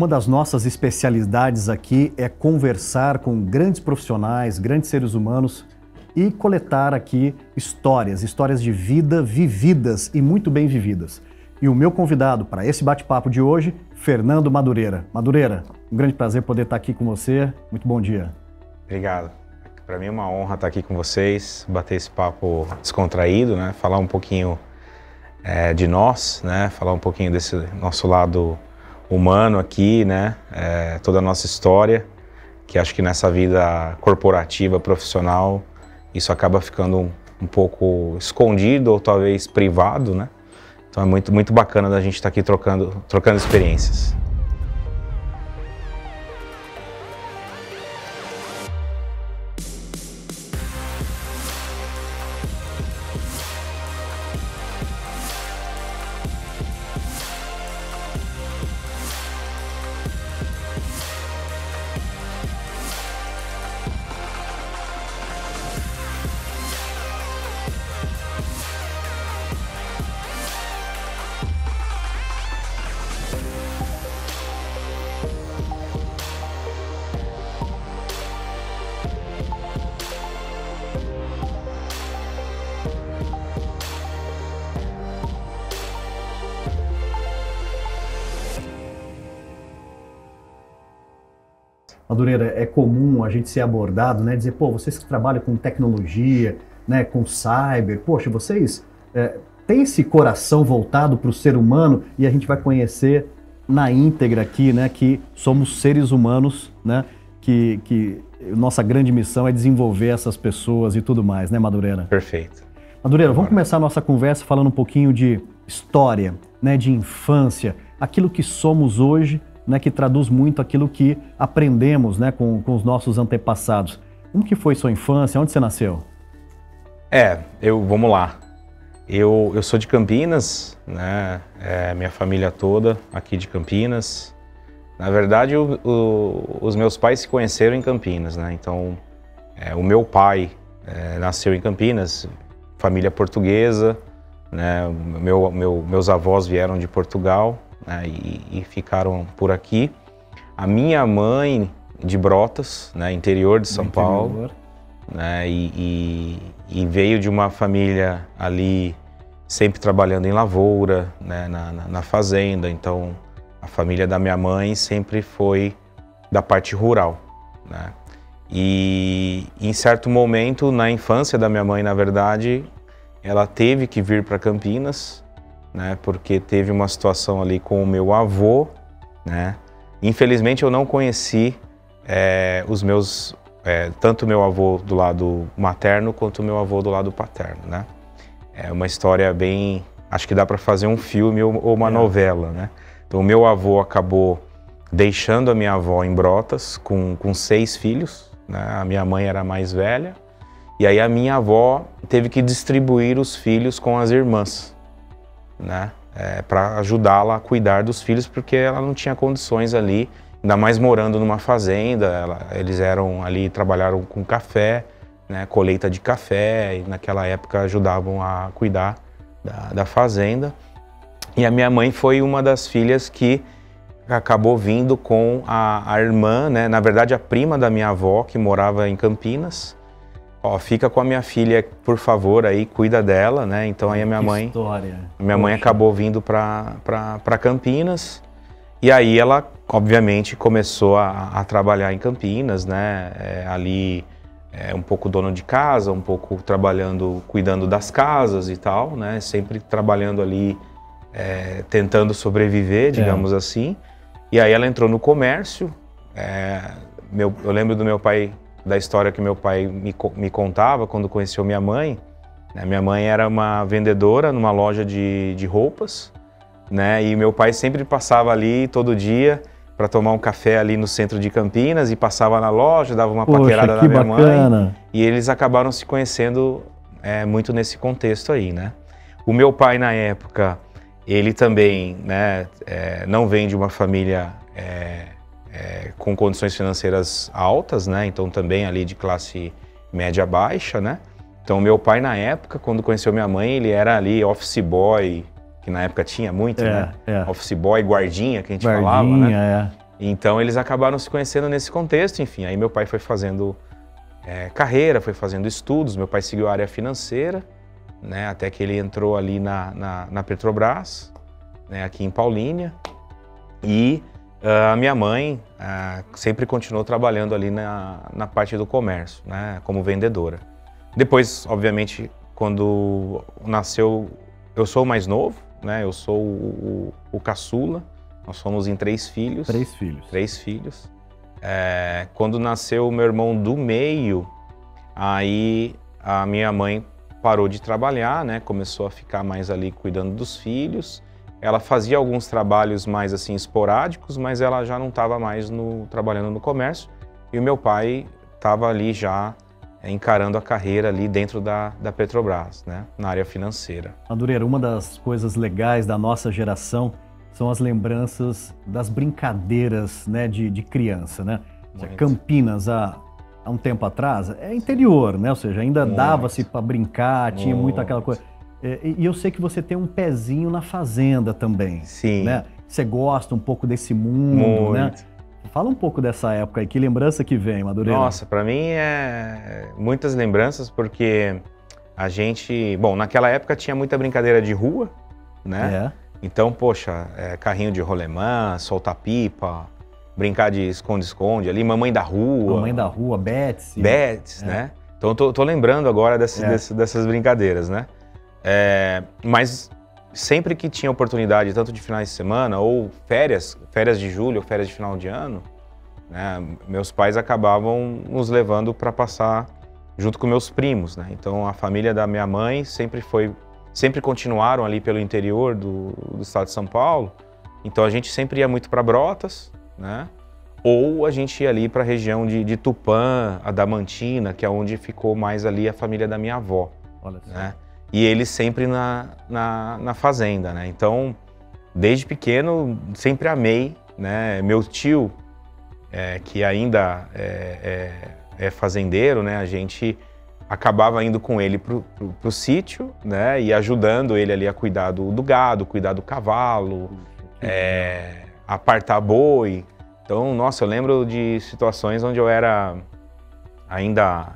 Uma das nossas especialidades aqui é conversar com grandes profissionais, grandes seres humanos e coletar aqui histórias de vida vividas e muito bem vividas. E o meu convidado para esse bate-papo de hoje, Fernando Madureira. Madureira, um grande prazer poder estar aqui com você. Muito bom dia. Obrigado. Para mim é uma honra estar aqui com vocês, bater esse papo descontraído, né? Falar um pouquinho de nós, né? Falar um pouquinho desse nosso lado humano aqui, né? Toda a nossa história, que acho que nessa vida corporativa, profissional, isso acaba ficando um pouco escondido ou talvez privado, né? Então é muito bacana da gente estar aqui trocando experiências. Madureira, é comum a gente ser abordado, né? Dizer, pô, vocês que trabalham com tecnologia, né, com cyber, poxa, vocês têm esse coração voltado para o ser humano, e a gente vai conhecer na íntegra aqui, né, que somos seres humanos, né, que nossa grande missão é desenvolver essas pessoas e tudo mais, né, Madureira? Perfeito. Madureira, vamos começar a nossa conversa falando um pouquinho de história, né, de infância, aquilo que somos hoje, né, que traduz muito aquilo que aprendemos, né, com os nossos antepassados. Como que foi sua infância? Onde você nasceu? Vamos lá. Eu sou de Campinas, né, minha família toda aqui de Campinas. Na verdade, os meus pais se conheceram em Campinas, né, então o meu pai nasceu em Campinas, família portuguesa, né, meus avós vieram de Portugal, né, e ficaram por aqui. A minha mãe de Brotas, né, interior de São Paulo, né, e veio de uma família ali sempre trabalhando em lavoura, né, na fazenda. Então a família da minha mãe sempre foi da parte rural, né. E em certo momento na infância da minha mãe, na verdade, ela teve que vir para Campinas, né, porque teve uma situação ali com o meu avô, né. Infelizmente eu não conheci os meus, tanto meu avô do lado materno quanto o meu avô do lado paterno, né. É uma história bem, acho que dá para fazer um filme ou uma novela, né. Então o meu avô acabou deixando a minha avó em Brotas com 6 filhos, né. A minha mãe era a mais velha, e aí a minha avó teve que distribuir os filhos com as irmãs, né, para ajudá-la a cuidar dos filhos, porque ela não tinha condições ali, ainda mais morando numa fazenda. Eles eram ali, trabalharam com café, né, colheita de café, e naquela época ajudavam a cuidar da fazenda. E a minha mãe foi uma das filhas que acabou vindo com a irmã, né, na verdade a prima da minha avó, que morava em Campinas. Ó, fica com a minha filha, por favor, aí, cuida dela, né? Então aí a minha mãe... Minha mãe acabou vindo para Campinas, e aí ela, obviamente, começou a trabalhar em Campinas, né? Ali, um pouco dona de casa, um pouco trabalhando, cuidando das casas e tal, né? Sempre trabalhando ali, tentando sobreviver, digamos assim. E aí ela entrou no comércio. Eu lembro do meu pai, da história que meu pai me contava quando conheceu minha mãe. Minha mãe era uma vendedora numa loja de roupas, né? E meu pai sempre passava ali todo dia para tomar um café ali no centro de Campinas, e passava na loja, dava uma paquerada na minha mãe. E eles acabaram se conhecendo muito nesse contexto aí, né? O meu pai, na época, ele também, né, não vem de uma família com condições financeiras altas, né? Então também ali de classe média baixa, né? Então meu pai, na época, quando conheceu minha mãe, ele era ali office boy, que na época tinha muito, né? Office boy, guardinha, que a gente falava, né? Então eles acabaram se conhecendo nesse contexto, enfim. Aí meu pai foi fazendo carreira, foi fazendo estudos, meu pai seguiu a área financeira, né, até que ele entrou ali na Petrobras, né, aqui em Paulínia. E a minha mãe sempre continuou trabalhando ali na parte do comércio, né, como vendedora. Depois, obviamente, quando nasceu, eu sou o mais novo, né, eu sou o caçula, nós somos em 3 filhos. 3 filhos. 3 filhos. Quando nasceu o meu irmão do meio, aí a minha mãe parou de trabalhar, né, começou a ficar mais ali cuidando dos filhos. Ela fazia alguns trabalhos mais assim esporádicos, mas ela já não estava mais trabalhando no comércio. E o meu pai estava ali já encarando a carreira ali dentro da Petrobras, né, na área financeira. Madureira, uma das coisas legais da nossa geração são as lembranças das brincadeiras, né, de criança, né? Campinas, há um tempo atrás, é interior, né? Ou seja, ainda dava-se para brincar, tinha muito aquela coisa. E eu sei que você tem um pezinho na fazenda também. Sim. Né? Você gosta um pouco desse mundo, né? Fala um pouco dessa época aí, que lembrança que vem, Madureira? Nossa, para mim muitas lembranças, porque a gente... Bom, naquela época tinha muita brincadeira de rua, né? Então, poxa, carrinho de rolemã, soltar pipa, brincar de esconde-esconde ali, mamãe da rua. Mamãe da rua, Betsy. Betsy, né? Então, tô lembrando agora dessas brincadeiras, né? Mas sempre que tinha oportunidade, tanto de finais de semana ou férias de julho ou férias de final de ano, né, meus pais acabavam nos levando para passar junto com meus primos, né? Então a família da minha mãe sempre continuaram ali pelo interior do estado de São Paulo. Então a gente sempre ia muito para Brotas, né? Ou a gente ia ali para a região de Tupã, Adamantina, que é onde ficou mais ali a família da minha avó. Olha só. Né? E eles sempre na fazenda, né? Então, desde pequeno, sempre amei, né? Meu tio, que ainda é fazendeiro, né? A gente acabava indo com ele pro sítio, né? E ajudando ele ali a cuidar do gado, cuidar do cavalo, apartar boi. Então, nossa, eu lembro de situações onde eu era ainda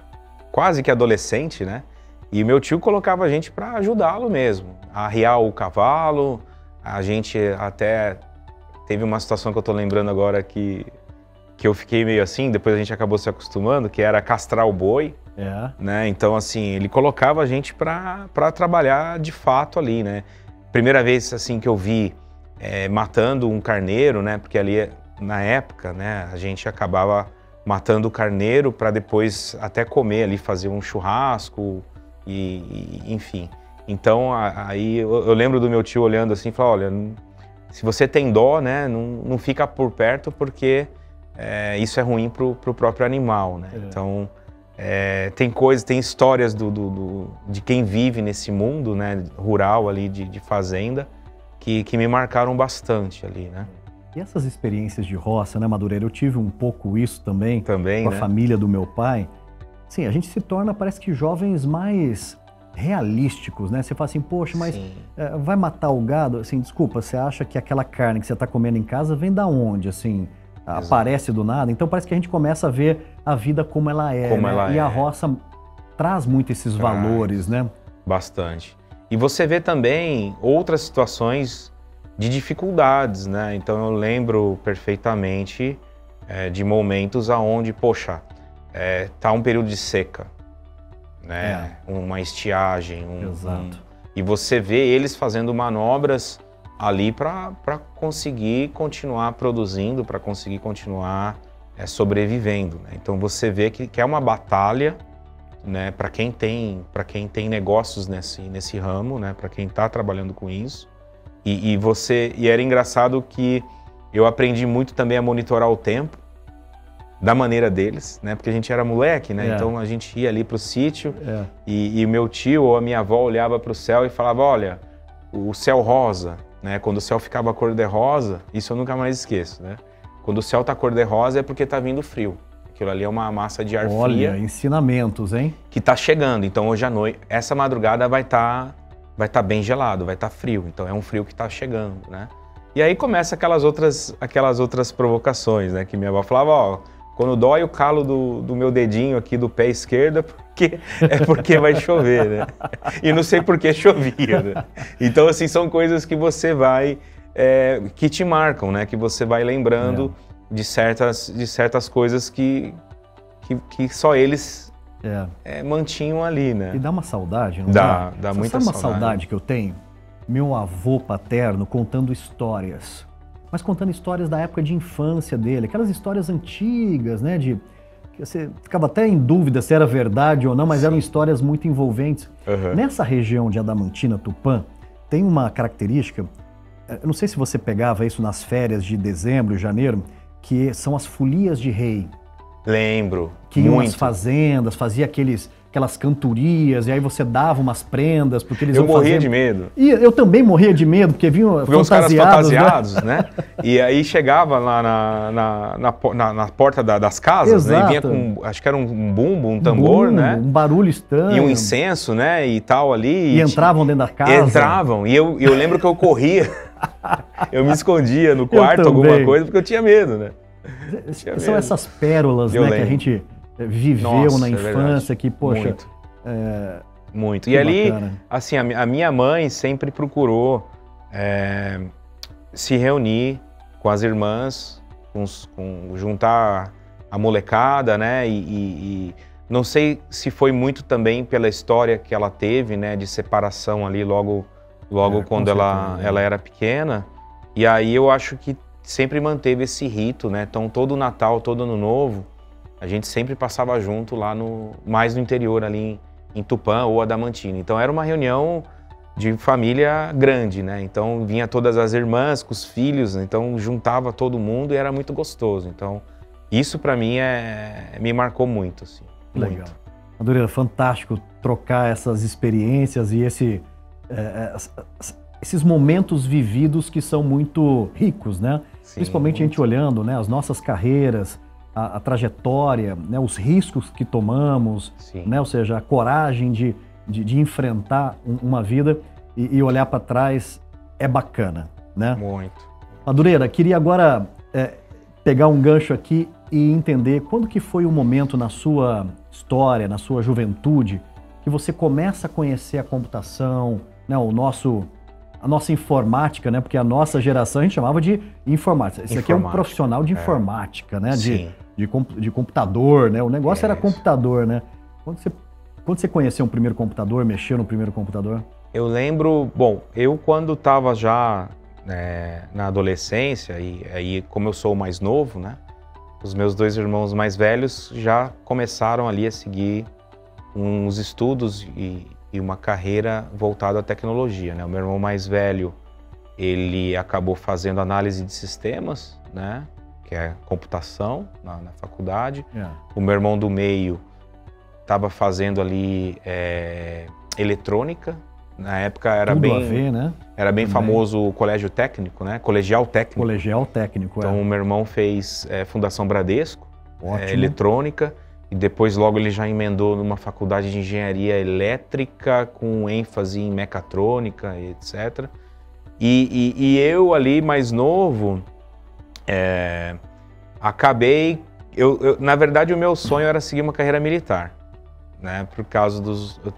quase que adolescente, né? E meu tio colocava a gente para ajudá-lo mesmo, a arriar o cavalo. A gente até teve uma situação que eu tô lembrando agora que eu fiquei meio assim, depois a gente acabou se acostumando, que era castrar o boi, né? Então, assim, ele colocava a gente para trabalhar de fato ali, né? Primeira vez, assim, que eu vi matando um carneiro, né? Porque ali, na época, né, a gente acabava matando o carneiro para depois até comer ali, fazer um churrasco, enfim. Então, aí eu lembro do meu tio olhando assim e falando, olha, se você tem dó, né, não fica por perto porque isso é ruim pro próprio animal, né? Então, tem histórias de quem vive nesse mundo, né, rural ali de fazenda, que me marcaram bastante ali, né? E essas experiências de roça, né, Madureira? Eu tive um pouco isso também com a né? família do meu pai. Sim, a gente se torna, parece que, jovens mais realísticos, né? Você fala assim, poxa, mas vai matar o gado? Assim, desculpa, você acha que aquela carne que você está comendo em casa vem da onde? Assim, aparece do nada? Então parece que a gente começa a ver a vida como ela é, e a roça traz muito esses valores, né? Bastante. E você vê também outras situações de dificuldades, né? Então eu lembro perfeitamente de momentos aonde, poxa, tá um período de seca, né? Uma estiagem, Exato. E você vê eles fazendo manobras ali para conseguir continuar produzindo, para conseguir continuar sobrevivendo, né? Então você vê que é uma batalha, né? Para quem tem negócios nesse ramo, né? Para quem está trabalhando com isso. E era engraçado que eu aprendi muito também a monitorar o tempo da maneira deles, né? Porque a gente era moleque, né? Então a gente ia ali pro sítio e meu tio ou a minha avó olhava pro céu e falava, olha, o céu rosa, né? Quando o céu ficava cor-de-rosa, isso eu nunca mais esqueço, né? Quando o céu tá cor-de-rosa é porque tá vindo frio. Aquilo ali é uma massa de ar fria. Olha, ensinamentos, hein? Que tá chegando. Então hoje à noite, essa madrugada vai tá bem gelado, vai estar frio, então é um frio que está chegando, né? E aí começa aquelas outras provocações, né? Que minha avó falava, ó, quando dói o calo do meu dedinho aqui do pé esquerdo, porque vai chover, né? E não sei por que chovia, né? Então, assim, são coisas que você vai, que te marcam, né? Que você vai lembrando de certas coisas que só eles mantinham ali, né? E dá uma saudade, não dá? Dá muita sabe uma saudade que eu tenho? Meu avô paterno contando histórias. Mas contando histórias da época de infância dele, aquelas histórias antigas, né? Que você ficava até em dúvida se era verdade ou não, mas eram histórias muito envolventes. Nessa região de Adamantina, Tupã, tem uma característica, eu não sei se você pegava isso nas férias de dezembro, janeiro, que são as folias de rei. Lembro. Que iam às fazendas, fazia aquelas cantorias, e aí você dava umas prendas, porque eles iam fazer... Eu morria de medo. E eu também morria de medo, porque vinham os caras fantasiados, né? E aí chegava lá na porta das casas, né? E vinha com, acho que era um bumbo, um tambor, né? Um barulho estranho. E um incenso, né? E tal ali. E entravam dentro da casa. Entravam. E eu lembro que eu corria. Eu me escondia no quarto, alguma coisa, porque eu tinha medo, né? São essas pérolas, né, que a gente viveu na infância, que, poxa... Muito. Muito. E ali, assim, a minha mãe sempre procurou se reunir com as irmãs, juntar a molecada, né? E não sei se foi muito também pela história que ela teve, né? De separação ali logo quando ela era pequena. E aí eu acho que sempre manteve esse rito, né? Então todo Natal, todo Ano Novo, a gente sempre passava junto lá mais no interior ali em Tupã ou Adamantina. Então era uma reunião de família grande, né? Então vinha todas as irmãs com os filhos, então juntava todo mundo e era muito gostoso. Então isso para mim me marcou muito, assim. Legal. Madureira, fantástico trocar essas experiências e esses momentos vividos que são muito ricos, né? Sim, principalmente a gente olhando, né, as nossas carreiras, a trajetória, né, os riscos que tomamos, né, ou seja, a coragem de enfrentar uma vida e olhar para trás é bacana, né? Muito. Madureira, queria agora pegar um gancho aqui e entender quando que foi o momento na sua história, na sua juventude, que você começa a conhecer a computação, né, a nossa informática, né? Porque a nossa geração a gente chamava de informática. Esse aqui é um profissional de informática, né? De computador, né? O negócio era computador, né? Quando você conheceu um primeiro computador, mexeu no primeiro computador? Eu lembro, bom, eu quando estava já na adolescência, e aí como eu sou o mais novo, né? Os meus dois irmãos mais velhos já começaram ali a seguir uns estudos e uma carreira voltada à tecnologia, né? O meu irmão mais velho, ele acabou fazendo análise de sistemas, né? Que é computação na faculdade. O meu irmão do meio estava fazendo ali eletrônica. Na época era era bem famoso o colégio técnico, né? Colegial técnico. Colegial técnico, Então o meu irmão fez Fundação Bradesco, ótimo, eletrônica. E depois logo ele já emendou numa faculdade de engenharia elétrica com ênfase em mecatrônica, etc. E eu ali mais novo, acabei... na verdade o meu sonho era seguir uma carreira militar, né? Por causa eu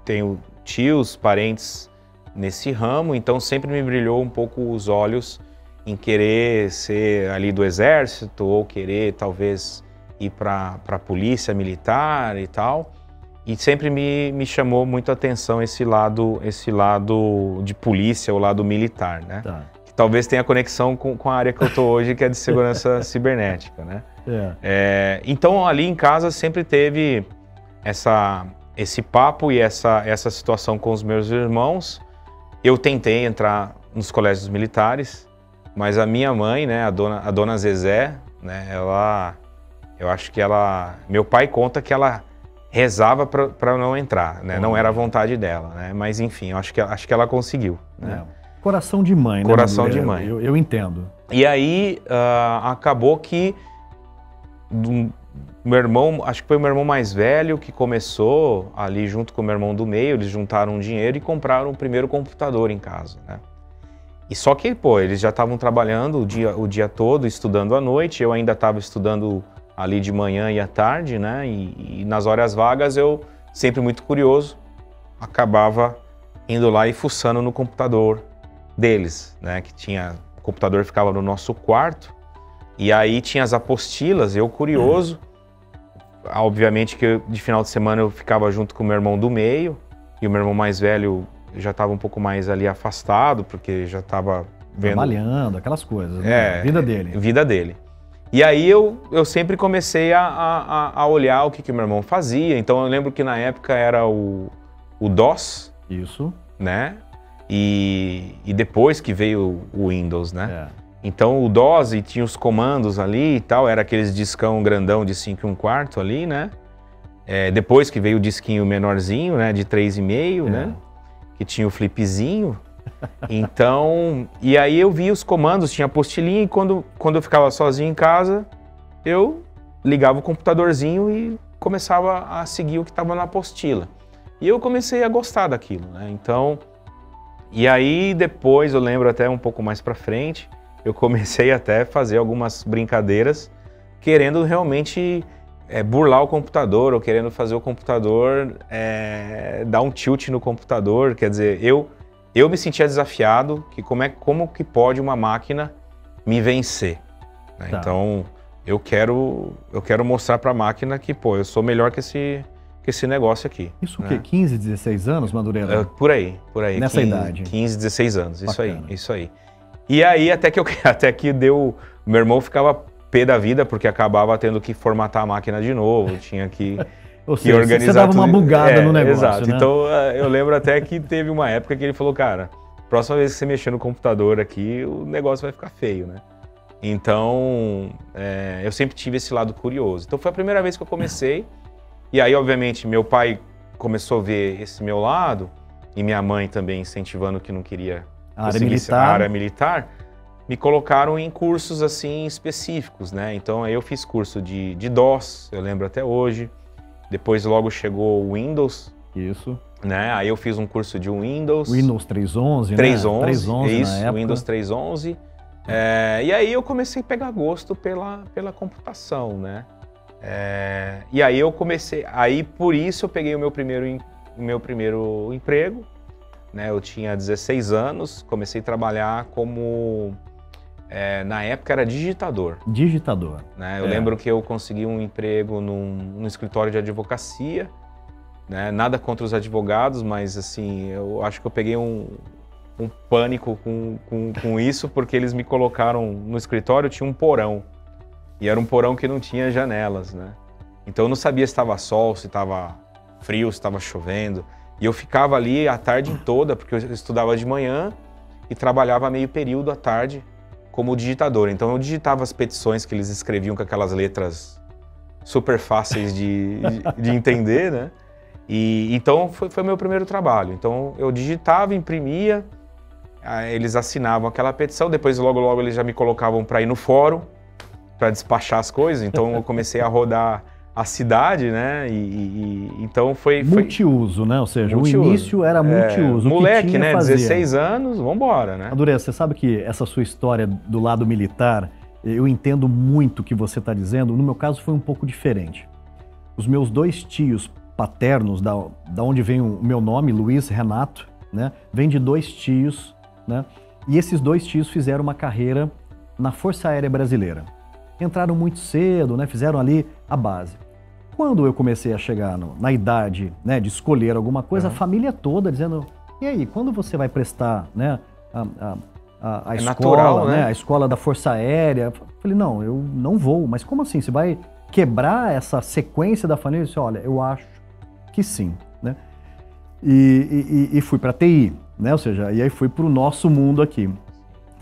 tenho tios, parentes nesse ramo, então sempre me brilhou um pouco os olhos em querer ser ali do exército ou querer talvez ir para a polícia militar e tal, e sempre me chamou muito a atenção esse lado de polícia, o lado militar, né? Tá. Que talvez tenha conexão com a área que eu tô hoje, que é de segurança cibernética, né? Então ali em casa sempre teve esse papo e essa situação com os meus irmãos. Eu tentei entrar nos colégios militares, mas a minha mãe, né, a dona Zezé, né, eu acho que meu pai conta que ela rezava para não entrar, né? Não era a vontade dela, né? Mas enfim, eu acho que ela conseguiu, né? Coração de mãe, né? Coração de mãe. Eu entendo. E aí acabou que meu irmão, acho que foi o meu irmão mais velho que começou ali junto com o meu irmão do meio, eles juntaram um dinheiro e compraram o primeiro computador em casa, né? E só que, pô, eles já estavam trabalhando o dia todo, estudando à noite, eu ainda estava estudando ali de manhã e à tarde, né? E nas horas vagas eu, sempre muito curioso, acabava indo lá e fuçando no computador deles, né? Que tinha, o computador ficava no nosso quarto, e aí tinha as apostilas, eu curioso, obviamente que de final de semana eu ficava junto com o meu irmão do meio, e o meu irmão mais velho já estava um pouco mais ali afastado, porque já estava vendo... Trabalhando, aquelas coisas, né? Vida dele. Vida dele. E aí eu sempre comecei a olhar o que o meu irmão fazia, então eu lembro que na época era o DOS. Isso. Né? E depois que veio o Windows, né? Então o DOS e tinha os comandos ali e tal, era aqueles discão grandão de 5 1/4 ali, né? Depois que veio o disquinho menorzinho, né? De 3,5, né? Que tinha o flipzinho. Então, e aí eu via os comandos, tinha apostilinha, e quando eu ficava sozinho em casa, eu ligava o computadorzinho e começava a seguir o que estava na apostila. E eu comecei a gostar daquilo, né? Então, e aí depois, eu lembro até um pouco mais pra frente, eu comecei até a fazer algumas brincadeiras, querendo realmente burlar o computador, ou querendo fazer o computador dar um tilt no computador. Quer dizer, eu me sentia desafiado, que como que pode uma máquina me vencer, né? Tá. Então, eu quero mostrar pra máquina que, pô, eu sou melhor que esse negócio aqui. Isso o né? quê? 15, 16 anos, Madureira? Por aí. Nessa idade? 15, 16 anos, Bacana. isso aí. E aí, até que deu... Meu irmão ficava pé da vida, porque acabava tendo que formatar a máquina de novo, tinha que... Ou seja, organizar você dava uma bugada no negócio, exato. né? Então, eu lembro até que teve uma época que ele falou, cara, próxima vez que você mexer no computador aqui, o negócio vai ficar feio, né? Então, eu sempre tive esse lado curioso. Então, foi a primeira vez que eu comecei. E aí, obviamente, meu pai começou a ver esse meu lado, e minha mãe também incentivando que não queria seguir a área militar, me colocaram em cursos assim específicos, né? Então, aí eu fiz curso de DOS, eu lembro até hoje. Depois logo chegou o Windows. Isso. Né? Aí eu fiz um curso de Windows. Windows 3.11, né? 3.11, isso, na época. Windows 3.11. E aí eu comecei a pegar gosto pela computação, né? E aí eu comecei... Aí por isso eu peguei o meu primeiro emprego, né? Eu tinha 16 anos, comecei a trabalhar como... na época era digitador. Digitador. Né? Eu lembro que eu consegui um emprego num escritório de advocacia, né? Nada contra os advogados, mas assim, eu acho que eu peguei um pânico com isso, porque eles me colocaram no escritório, tinha um porão, e era um porão que não tinha janelas, né? Então eu não sabia se estava sol, se estava frio, se estava chovendo, e eu ficava ali a tarde toda, porque eu estudava de manhã e trabalhava meio período à tarde como digitador. Então eu digitava as petições que eles escreviam com aquelas letras super fáceis de entender, né? E então foi meu primeiro trabalho. Então eu digitava, imprimia, eles assinavam aquela petição, depois logo eles já me colocavam para ir no fórum, para despachar as coisas. Então eu comecei a rodar a cidade, né? Então foi... Multiuso, né? Ou seja, multiuso. O início era multiuso. Moleque, né? 16 anos, vambora, né? Madureira, você sabe que essa sua história do lado militar, eu entendo muito o que você está dizendo. No meu caso foi um pouco diferente. Os meus dois tios paternos, da onde vem o meu nome, Luiz Renato, né? Vem de dois tios, né? E esses dois tios fizeram uma carreira na Força Aérea Brasileira. Entraram muito cedo, né? Fizeram ali a base. Quando eu comecei a chegar na idade, né, de escolher alguma coisa, a família toda dizendo, e aí, quando você vai prestar, né, a escola, natural, né? A escola da Força Aérea? Eu falei, não, eu não vou. Mas como assim? Você vai quebrar essa sequência da família? Eu disse, olha, eu acho que sim, né? E fui para TI, né? Ou seja, e aí fui para o nosso mundo aqui.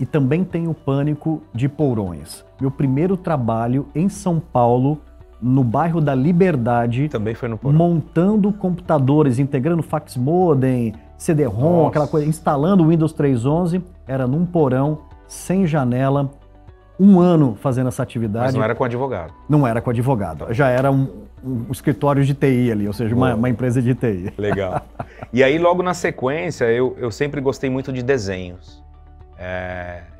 E também tenho pânico de porões. Meu primeiro trabalho em São Paulo, no bairro da Liberdade, também foi no porão, montando computadores, integrando fax modem, CD-ROM, aquela coisa, instalando o Windows 3.11, era num porão, sem janela, 1 ano fazendo essa atividade. Mas não era com advogado. Não era com advogado, já era um escritório de TI ali, ou seja, uma empresa de TI. Legal. E aí logo na sequência, eu sempre gostei muito de desenhos.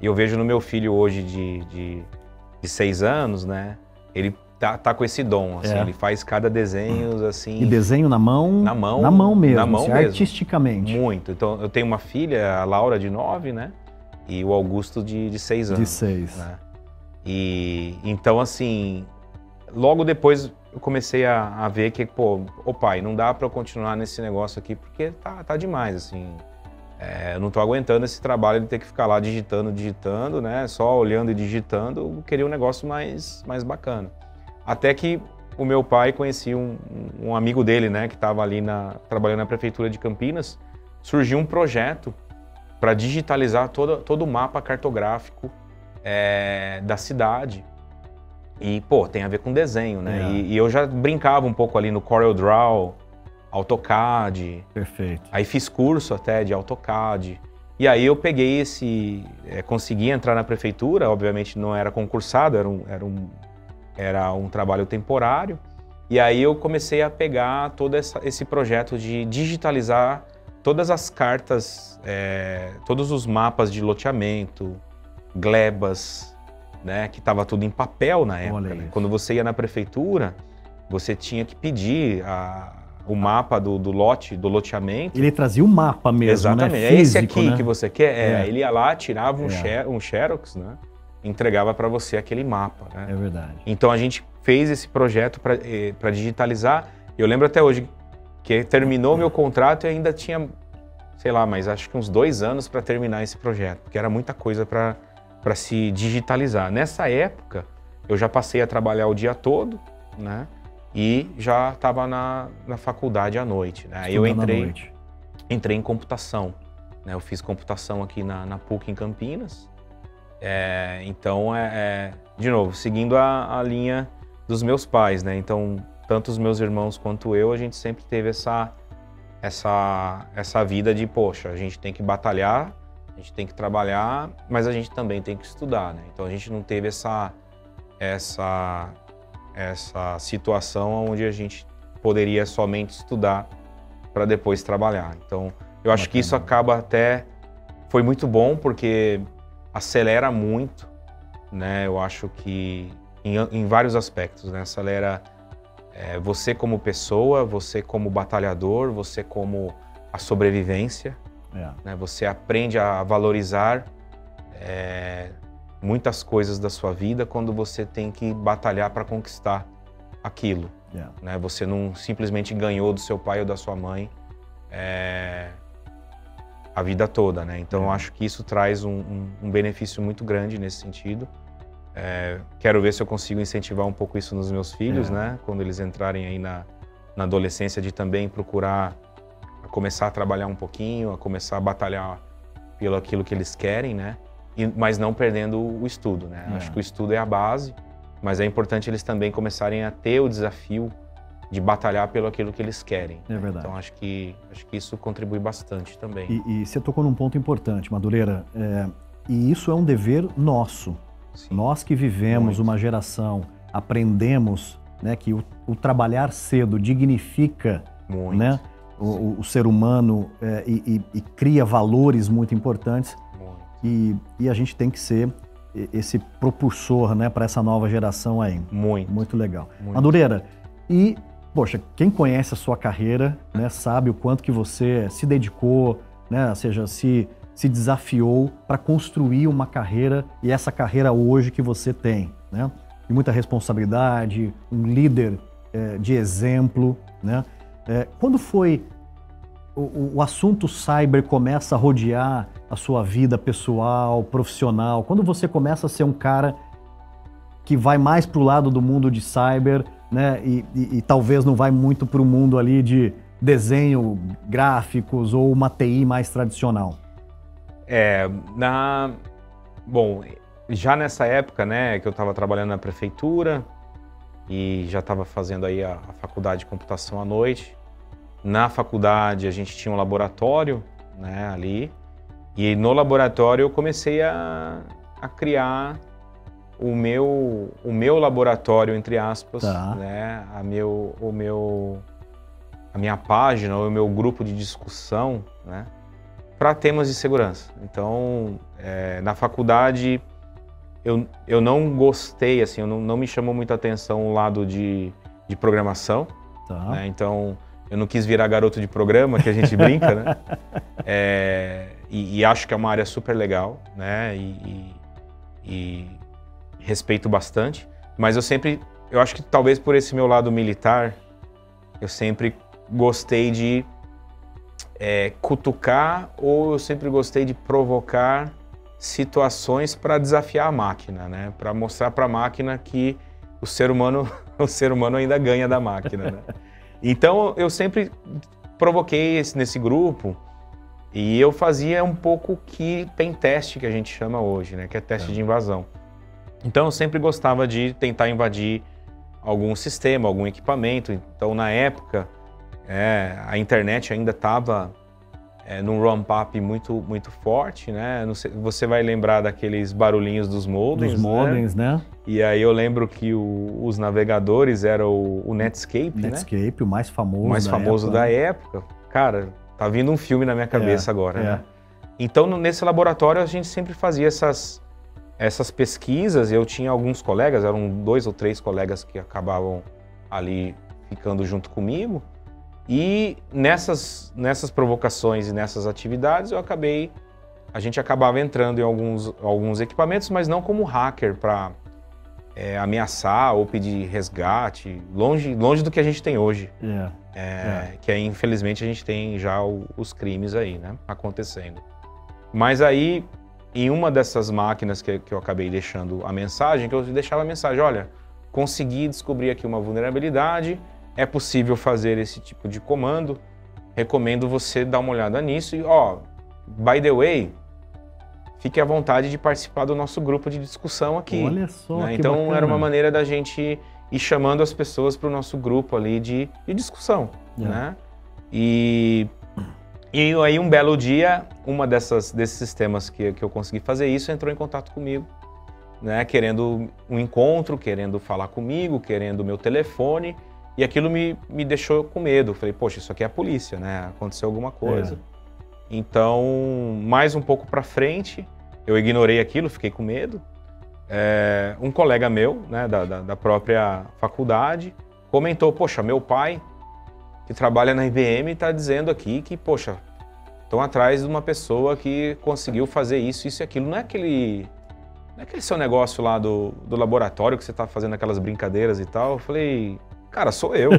eu vejo no meu filho hoje de 6 anos, né? Ele tá com esse dom, assim, ele faz cada desenho, assim... E desenho na mão? Na mão. Na mão mesmo, na mão assim, mesmo. Artisticamente. Muito. Então, eu tenho uma filha, a Laura, de 9, né? E o Augusto, de 6 anos. De 6. Né? E, então, assim, logo depois eu comecei a ver que, pô, ô pai, não dá pra eu continuar nesse negócio aqui, porque tá demais, assim... eu não tô aguentando esse trabalho de ter que ficar lá digitando, né? Só olhando e digitando, eu queria um negócio mais bacana. Até que o meu pai conhecia um amigo dele, né? Que estava ali trabalhando na prefeitura de Campinas. Surgiu um projeto para digitalizar todo o mapa cartográfico da cidade. E, pô, tem a ver com desenho, né? E eu já brincava um pouco ali no CorelDRAW, AutoCAD. Perfeito. Aí fiz curso até de AutoCAD. E aí eu peguei consegui entrar na prefeitura, obviamente não era concursado, era um trabalho temporário. E aí eu comecei a pegar todo esse projeto de digitalizar todas as cartas, todos os mapas de loteamento, glebas, né? Que estava tudo em papel na época. Né? Quando você ia na prefeitura, você tinha que pedir o mapa do lote, do loteamento. Ele trazia o mapa mesmo, exatamente. Né? É Físico, esse aqui, né? Que você quer. Ele ia lá, tirava um xerox, né? Entregava para você aquele mapa. Né? É verdade. Então a gente fez esse projeto para digitalizar. Eu lembro até hoje que terminou meu contrato e ainda tinha, sei lá, mas acho que uns 2 anos para terminar esse projeto, porque era muita coisa para se digitalizar. Nessa época, eu já passei a trabalhar o dia todo, né? E já estava na faculdade à noite. Né? Aí eu entrei em computação. Né? Eu fiz computação aqui na PUC em Campinas. Então, de novo, seguindo a linha dos meus pais. Né? Então, tanto os meus irmãos quanto eu, a gente sempre teve essa vida de, poxa, a gente tem que batalhar, a gente tem que trabalhar, mas a gente também tem que estudar. Né? Então, a gente não teve essa situação onde a gente poderia somente estudar para depois trabalhar. Então, eu acho que isso acaba foi muito bom porque acelera muito, né? Eu acho que em vários aspectos, né? Acelera você como pessoa, você como batalhador, você como a sobrevivência, né? Você aprende a valorizar muitas coisas da sua vida quando você tem que batalhar para conquistar aquilo. Né? Você não simplesmente ganhou do seu pai ou da sua mãe a vida toda. Né? Então eu acho que isso traz um benefício muito grande nesse sentido. Quero ver se eu consigo incentivar um pouco isso nos meus filhos, né? Quando eles entrarem aí na adolescência, de também procurar começar a trabalhar um pouquinho, a começar a batalhar pelo aquilo que eles querem, né? Mas não perdendo o estudo, né? Acho que o estudo é a base, mas é importante eles também começarem a ter o desafio de batalhar pelo aquilo que eles querem. É verdade. Então acho que isso contribui bastante também. E você tocou num ponto importante, Madureira, e isso é um dever nosso. Sim. Nós que vivemos uma geração, aprendemos, né, que o trabalhar cedo dignifica, né, o ser humano e cria valores muito importantes. E a gente tem que ser esse propulsor, né, para essa nova geração aí. Muito legal. Madureira, e, poxa, quem conhece a sua carreira, né, sabe o quanto que você se dedicou, né, ou seja, se desafiou para construir uma carreira, e essa carreira hoje que você tem, né? E muita responsabilidade, um líder de exemplo, né? Quando foi o assunto cyber começa a rodear a sua vida pessoal, profissional, quando você começa a ser um cara que vai mais para o lado do mundo de cyber, né? E talvez não vai muito para o mundo ali de desenho, gráficos ou uma TI mais tradicional? Bom, já nessa época, né, que eu estava trabalhando na prefeitura e já estava fazendo aí a faculdade de computação à noite. Na faculdade a gente tinha um laboratório, né, ali, e no laboratório eu comecei a criar o meu laboratório, entre aspas, né, a minha página, o meu grupo de discussão, né. para temas de segurança. Então, na faculdade, eu não gostei, assim, não me chamou muita atenção o lado de programação. Tá. Né? Então, eu não quis virar garoto de programa, que a gente brinca, né? E acho que é uma área super legal, né? E respeito bastante. Mas eu acho que talvez por esse meu lado militar, eu sempre gostei de cutucar, ou eu sempre gostei de provocar situações para desafiar a máquina, né? Para mostrar para a máquina que o ser humano ainda ganha da máquina, né? Então eu sempre provoquei nesse grupo, e eu fazia um pouco que pen test, que a gente chama hoje, né? Que é teste de invasão. Então eu sempre gostava de tentar invadir algum sistema, algum equipamento. Então na época a internet ainda estava num ramp-up muito forte, né? Não sei, você vai lembrar daqueles barulhinhos dos modems, Dos modems, né? E aí eu lembro que os navegadores eram o Netscape, né? Netscape, o mais famoso O mais famoso da época. Cara, tá vindo um filme na minha cabeça agora, né? Então, nesse laboratório, a gente sempre fazia essas pesquisas. Eu tinha alguns colegas, eram 2 ou 3 colegas que acabavam ali ficando junto comigo. E nessas provocações e nessas atividades, a gente acabava entrando em alguns equipamentos, mas não como hacker para ameaçar ou pedir resgate, longe do que a gente tem hoje. Que infelizmente a gente tem já os crimes aí, né, acontecendo. Mas aí, em uma dessas máquinas que eu acabei deixando a mensagem, olha, consegui descobrir aqui uma vulnerabilidade, é possível fazer esse tipo de comando, recomendo você dar uma olhada nisso e, by the way, fique à vontade de participar do nosso grupo de discussão aqui. Olha só, né? que Então bacana. Era uma maneira da gente ir chamando as pessoas para o nosso grupo ali de discussão. Né? E aí um belo dia, uma desses sistemas que eu consegui fazer isso entrou em contato comigo, né? Querendo um encontro, querendo falar comigo, querendo o meu telefone. E aquilo me deixou com medo. Falei, poxa, isso aqui é a polícia, né? Aconteceu alguma coisa. Então, mais um pouco pra frente, eu ignorei aquilo, fiquei com medo. Um colega meu, né, da própria faculdade, comentou, poxa, meu pai, que trabalha na IBM, está dizendo aqui que, poxa, estão atrás de uma pessoa que conseguiu fazer isso e aquilo. Não é aquele seu negócio lá do laboratório que você está fazendo aquelas brincadeiras e tal? Eu falei... Cara, sou eu.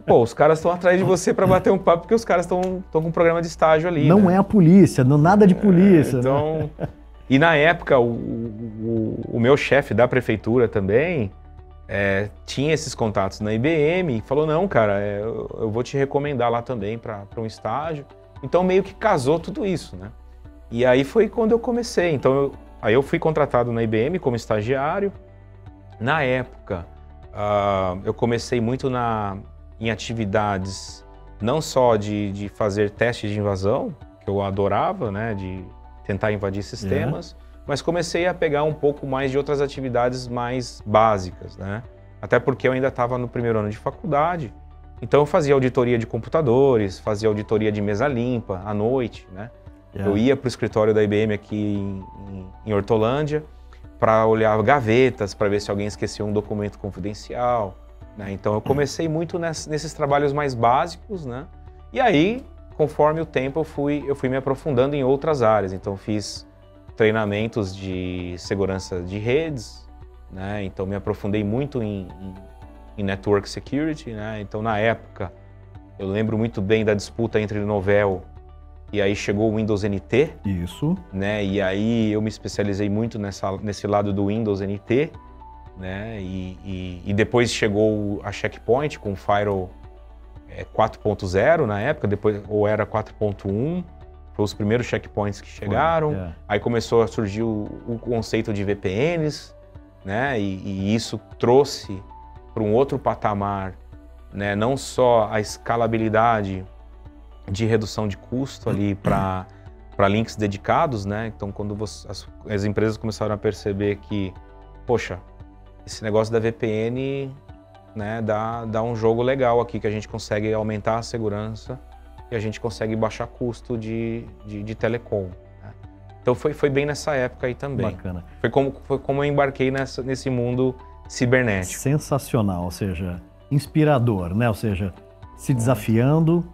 Pô, os caras estão atrás de você para bater um papo porque os caras estão com um programa de estágio ali. Não né? é a polícia, nada de polícia. Então, né? E na época, o meu chefe da prefeitura também tinha esses contatos na IBM e falou, não, cara, eu vou te recomendar lá também para um estágio. Então, meio que casou tudo isso, né? E aí foi quando eu comecei. Então, aí eu fui contratado na IBM como estagiário. Na época... eu comecei muito em atividades não só de fazer testes de invasão, que eu adorava, né, de tentar invadir sistemas, mas comecei a pegar um pouco mais de outras atividades mais básicas, né? Até porque eu ainda estava no primeiro ano de faculdade, então eu fazia auditoria de computadores, fazia auditoria de mesa limpa à noite, né? Eu ia para o escritório da IBM aqui em Hortolândia, para olhar gavetas, para ver se alguém esqueceu um documento confidencial, né? Então eu comecei muito nesses trabalhos mais básicos, né? E aí, conforme o tempo, eu fui me aprofundando em outras áreas. Então fiz treinamentos de segurança de redes, né? Então me aprofundei muito em network security, né? Então na época, eu lembro muito bem da disputa entre Novell e aí chegou o Windows NT. Isso. Né? E aí eu me especializei muito nesse lado do Windows NT, né? E depois chegou a Checkpoint com o Firewall 4.0 na época, depois, ou era 4.1, foi os primeiros checkpoints que chegaram. Aí começou a surgir o conceito de VPNs, né? E isso trouxe para um outro patamar, né? Não só a escalabilidade de redução de custo ali para links dedicados, né? Então, quando as empresas começaram a perceber que, poxa, esse negócio da VPN, né, dá um jogo legal aqui, que a gente consegue aumentar a segurança e a gente consegue baixar custo de telecom. Né? Então foi bem nessa época aí também. Bacana. Foi como eu embarquei nesse mundo cibernético. Sensacional, ou seja, inspirador, né? Ou seja, se desafiando,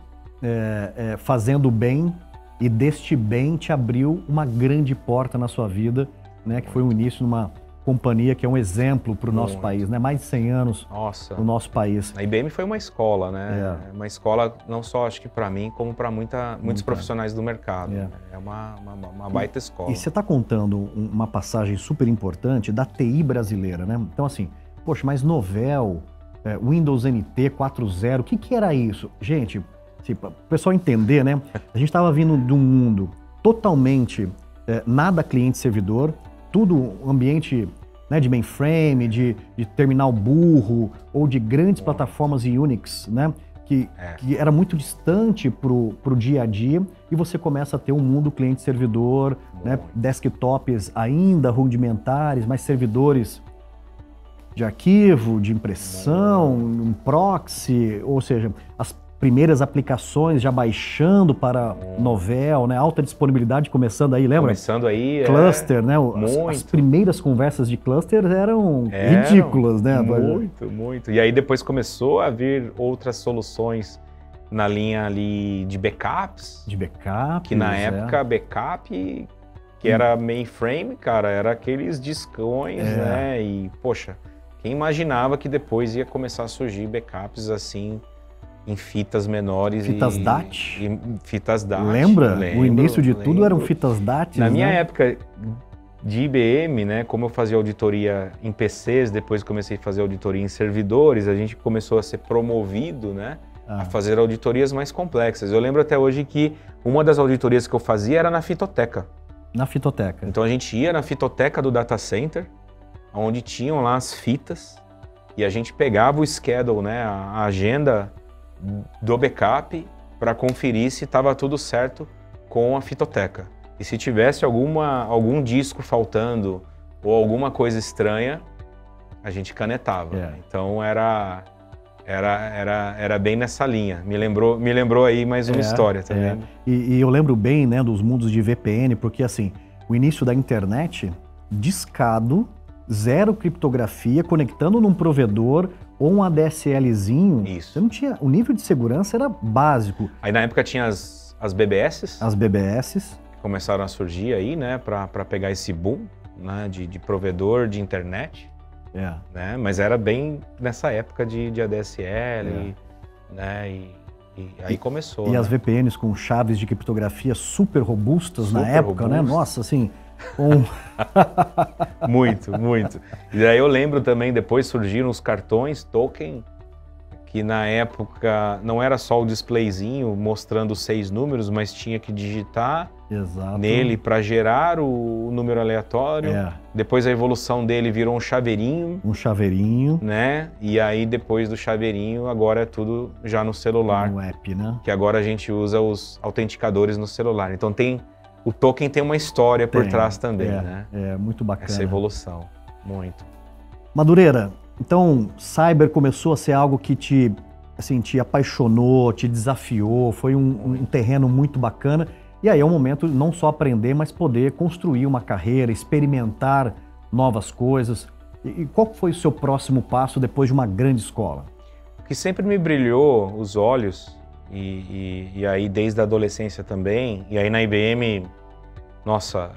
fazendo bem, e deste bem te abriu uma grande porta na sua vida, né? Que foi o início de uma companhia que é um exemplo para o nosso país, né? Mais de 100 anos no nosso país. A IBM foi uma escola, né? Uma escola não só acho que para mim, como para muitos profissionais do mercado. É uma baita escola. E você está contando uma passagem super importante da TI brasileira, né? Então assim, poxa, mas Novell, Windows NT 4.0, o que era isso? Gente, para o pessoal entender, né? A gente estava vindo de um mundo totalmente nada cliente-servidor, tudo ambiente, né, de mainframe, de terminal burro ou de grandes plataformas Unix, né, que era muito distante pro dia a dia, e você começa a ter um mundo cliente-servidor, né, desktops ainda rudimentares, mas servidores de arquivo, de impressão, um proxy, ou seja, as primeiras aplicações já baixando para Novell, né? Alta disponibilidade começando aí, lembra? Começando aí, cluster, né? As primeiras conversas de cluster eram ridículas, né? Muito. E aí depois começou a vir outras soluções na linha ali de backups. De backup. Que na época backup, que era mainframe, cara, era aqueles discões, né? E, poxa, quem imaginava que depois ia começar a surgir backups assim, em fitas menores. Fitas DAT? Fitas DAT. Lembra? O início de tudo eram fitas DAT. Na minha época de IBM, né, como eu fazia auditoria em PCs, depois comecei a fazer auditoria em servidores, a gente começou a ser promovido, né, a fazer auditorias mais complexas. Eu lembro até hoje que uma das auditorias que eu fazia era na fitoteca. Na fitoteca. Então a gente ia na fitoteca do data center, onde tinham lá as fitas, e a gente pegava o schedule, né, a agenda do backup para conferir se estava tudo certo com a fitoteca. E se tivesse algum disco faltando ou alguma coisa estranha, a gente canetava. Então era bem nessa linha. Me lembrou aí mais uma história também. E eu lembro bem, né, dos mundos de VPN, porque assim, o início da internet, discado, zero criptografia, conectando num provedor ou um ADSLzinho. Isso. Você não tinha, o nível de segurança era básico. Aí na época tinha as BBS. As BBS. Que começaram a surgir aí, né, para pegar esse boom, né, de provedor de internet. Né, mas era bem nessa época de ADSL, né, e aí começou. E né? as VPNs com chaves de criptografia super robustas na época, né? Nossa, assim... Muito. E daí eu lembro também, depois surgiram os cartões token, que na época não era só o displayzinho mostrando 6 números, mas tinha que digitar nele para gerar o número aleatório. Depois a evolução dele virou um chaveirinho. Um chaveirinho. Né? E aí depois do chaveirinho, agora é tudo já no celular. No app, né? Que agora a gente usa os autenticadores no celular. Então o token tem uma história por trás também, né? É muito bacana. Essa evolução, muito. Madureira, então Cyber começou a ser algo que te apaixonou, te desafiou, foi um terreno muito bacana. E aí é um momento não só aprender, mas poder construir uma carreira, experimentar novas coisas. E qual foi o seu próximo passo depois de uma grande escola? O que sempre me brilhou os olhos, e aí desde a adolescência também, e aí na IBM, nossa,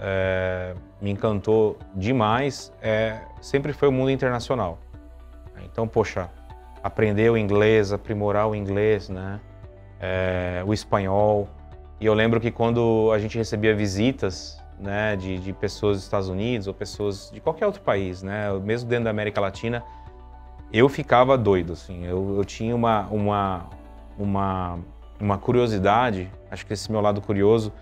me encantou demais, sempre foi o mundo internacional. Então, poxa, aprender o inglês, aprimorar o inglês, né, o espanhol. E eu lembro que quando a gente recebia visitas, né, de pessoas dos Estados Unidos ou pessoas de qualquer outro país, né, mesmo dentro da América Latina, eu ficava doido, assim, eu tinha uma curiosidade, acho que esse meu lado curioso,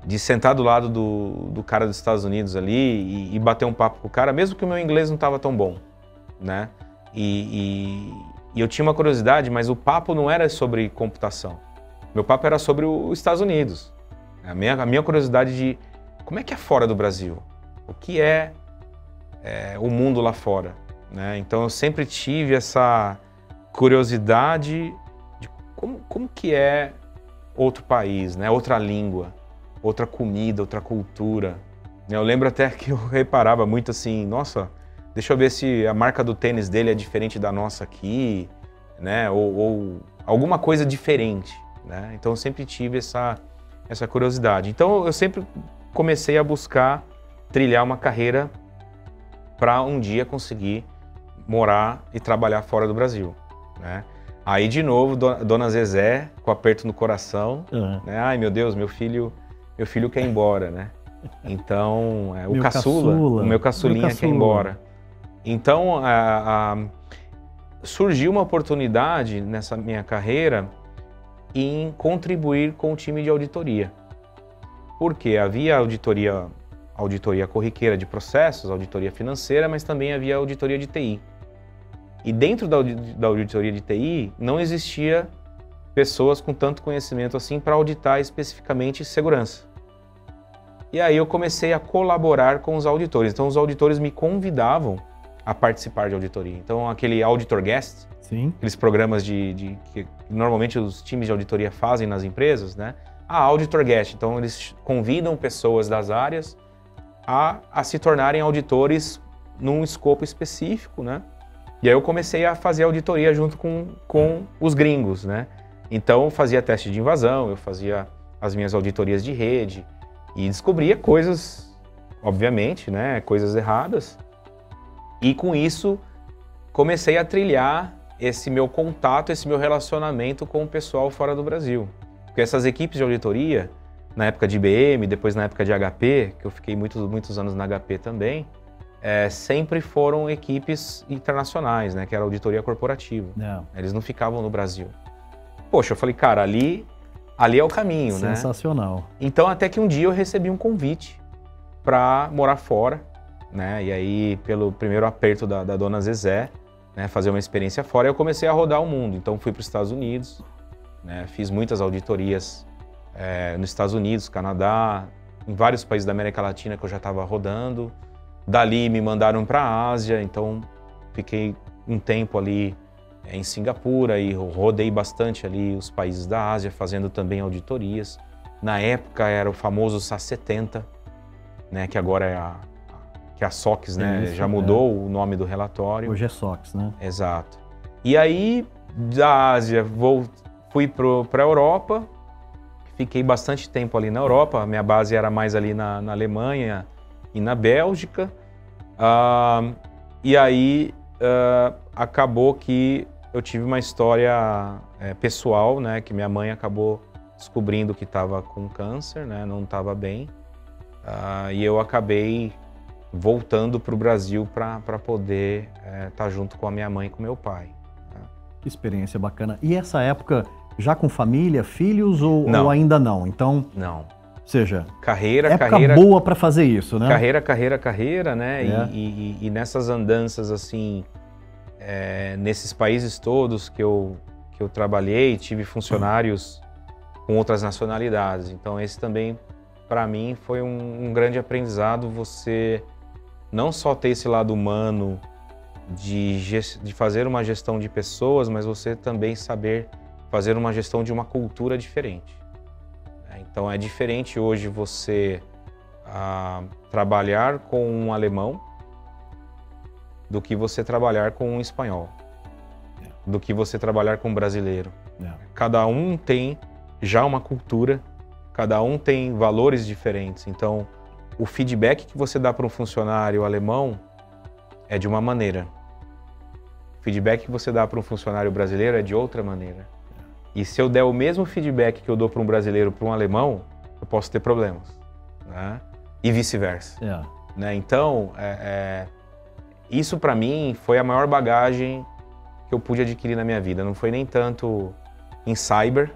de sentar do lado do cara dos Estados Unidos ali e bater um papo com o cara, mesmo que o meu inglês não estava tão bom, né? E eu tinha uma curiosidade, mas o papo não era sobre computação. Meu papo era sobre os Estados Unidos. A minha curiosidade de como é que é fora do Brasil? O que é o mundo lá fora? Né? Então eu sempre tive essa curiosidade de como que é outro país, né? Outra língua, outra comida, outra cultura. Eu lembro até que eu reparava muito assim, nossa, deixa eu ver se a marca do tênis dele é diferente da nossa aqui, né? Ou alguma coisa diferente, né? Então eu sempre tive essa curiosidade. Então eu sempre comecei a buscar trilhar uma carreira para um dia conseguir morar e trabalhar fora do Brasil, né? Aí de novo, Dona Zezé, com aperto no coração, né? Ai meu Deus, meu filho quer ir embora, né? Então, o meu caçulinha quer ir embora. Então, surgiu uma oportunidade nessa minha carreira em contribuir com o time de auditoria. Porque havia auditoria corriqueira de processos, auditoria financeira, mas também havia auditoria de TI. E dentro da auditoria de TI não existia pessoas com tanto conhecimento assim para auditar especificamente segurança. E aí eu comecei a colaborar com os auditores. Então os auditores me convidavam a participar de auditoria. Então aquele Auditor Guest, sim, aqueles programas que normalmente os times de auditoria fazem nas empresas, né? Auditor Guest. Então eles convidam pessoas das áreas a se tornarem auditores num escopo específico, né? E aí eu comecei a fazer auditoria junto com os gringos, né? Então eu fazia teste de invasão, eu fazia as minhas auditorias de rede e descobria coisas, obviamente, né? Coisas erradas. E com isso comecei a trilhar esse meu contato, esse meu relacionamento com o pessoal fora do Brasil. Porque essas equipes de auditoria, na época de IBM, depois na época de HP, que eu fiquei muitos anos na HP também, sempre foram equipes internacionais, né, que era auditoria corporativa. Eles não ficavam no Brasil. Poxa, eu falei, cara, ali é o caminho, né? Sensacional. Então, até que um dia eu recebi um convite para morar fora, né? E aí, pelo primeiro aperto da Dona Zezé, né, fazer uma experiência fora, eu comecei a rodar o mundo. Então, fui para os Estados Unidos, né, fiz muitas auditorias nos Estados Unidos, Canadá, em vários países da América Latina que eu já estava rodando. Dali me mandaram para a Ásia, então fiquei um tempo ali em Singapura e rodei bastante ali os países da Ásia, fazendo também auditorias. Na época era o famoso SAS 70, né, que agora é a SOX, né? Isso, já mudou o nome do relatório. Hoje é SOX, né? Exato. E aí, da Ásia, fui para a Europa, fiquei bastante tempo ali na Europa, a minha base era mais ali na Alemanha e na Bélgica. E aí, acabou que eu tive uma história pessoal, né? Que minha mãe acabou descobrindo que estava com câncer, né? Não estava bem. E eu acabei voltando para o Brasil para poder estar junto com a minha mãe e com meu pai. Que experiência bacana. E essa época, já com família, filhos ou ainda não? Então, não. Ou seja, carreira boa para fazer isso, né? Carreira, né? E nessas andanças, assim, nesses países todos que eu trabalhei, tive funcionários com outras nacionalidades. Então, esse também, para mim, foi um grande aprendizado, você não só ter esse lado humano de fazer uma gestão de pessoas, mas você também saber fazer uma gestão de uma cultura diferente. Então é diferente hoje você trabalhar com um alemão do que você trabalhar com um espanhol, do que você trabalhar com um brasileiro. Cada um tem já uma cultura, cada um tem valores diferentes. Então o feedback que você dá para um funcionário alemão é de uma maneira. O feedback que você dá para um funcionário brasileiro é de outra maneira. E se eu der o mesmo feedback que eu dou para um brasileiro para um alemão, eu posso ter problemas, né? E vice-versa. Né? Então, isso para mim foi a maior bagagem que eu pude adquirir na minha vida. Não foi nem tanto em cyber.